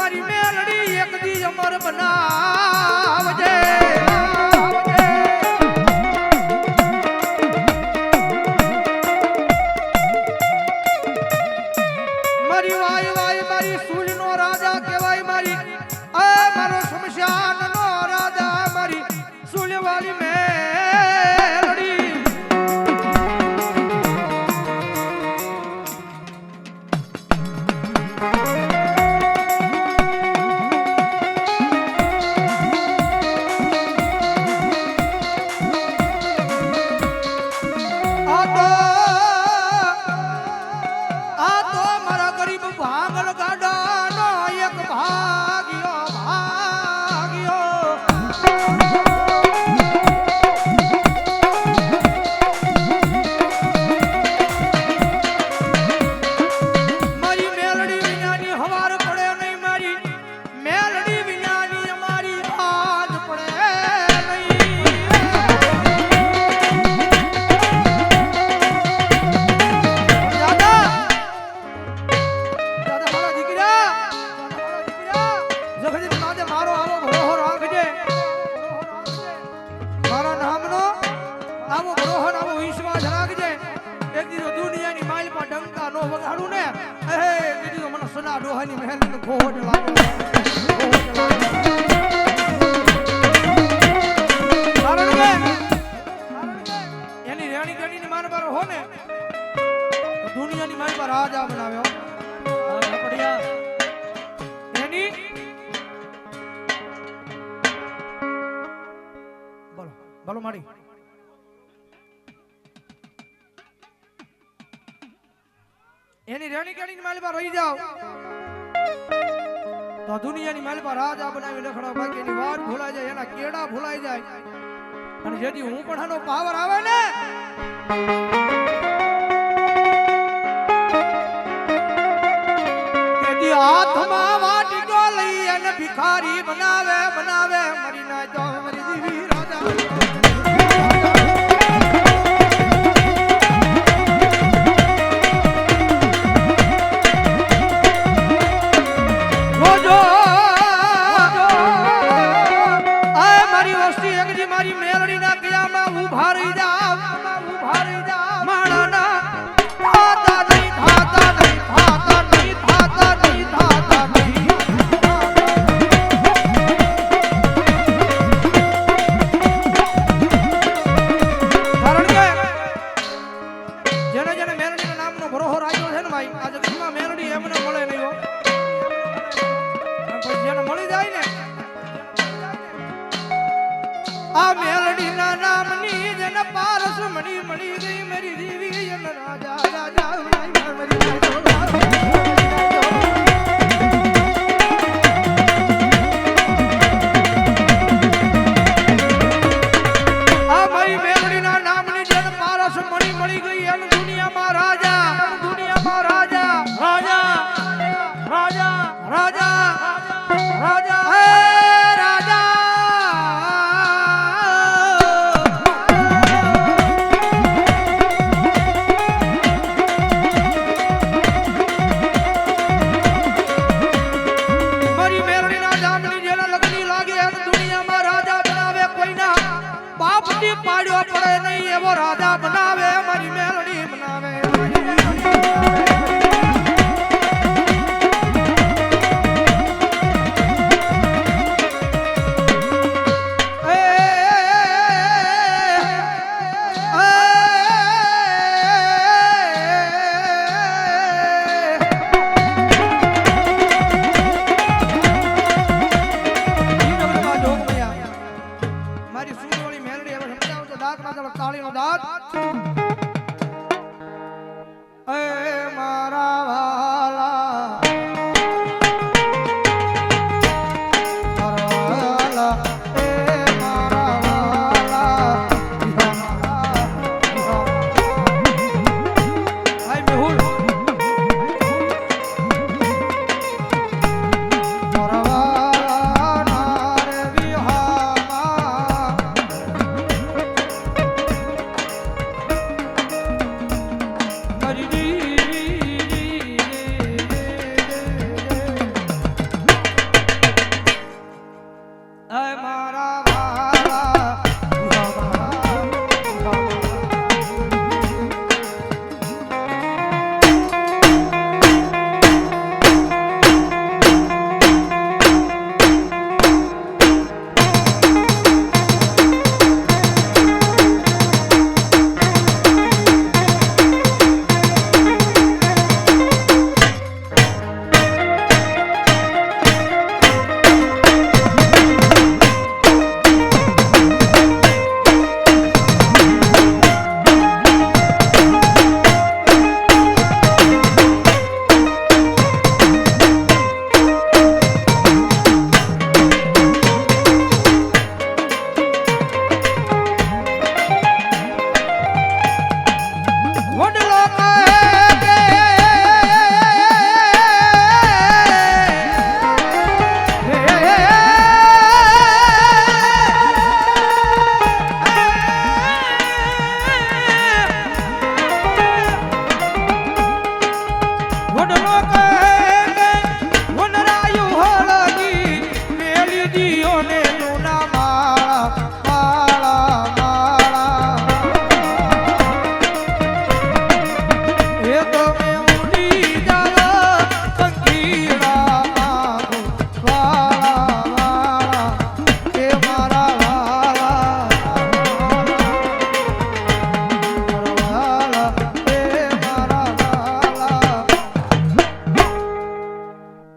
મારી મેલડી એક દી અમર બનાવજે મારી વાય વાય મારી સૂર્યનો રાજા કહેવાય મારી આ મારો શમશાનનો રાજા મારી સૂર્યવાળી મેલડી ડોહાની મહેલ ખોટ લાગે એની રેણી ગણીની માન પર હો ને દુનિયાની મારી પર રાજા બનાવ્યો એની બોલો બોલો મારી એની રેણી ગણીની માલ પર રહી જાવ તો દુનિયાની માલ પર રાજા બનાવી રખડો બાકી એની વાત ભૂલાઈ જાય એના કેડા ભૂલાઈ જાય અને જેથી હું પણ આનો પાવર આવે ને તેથી હાથમાં વાટીકો લઈ અને ભિખારી બનાવે બનાવે મરી ના જાવ મરી દીવી રાજા આ મેલડી ના નામની જન પારસ મણી મળી ગઈ મેરી દેવી જન રાજા રાજા આ મારી મેલડી ના નામની જન પારસ મણી મળી ગઈ અને દુનિયામાં રાજા રાજા રાજા રાજા રાજા પાડ્યો પડે નહીં એવો રાજા બનાવે મારી મેલડી બનાવે તાળીનો દાંત અય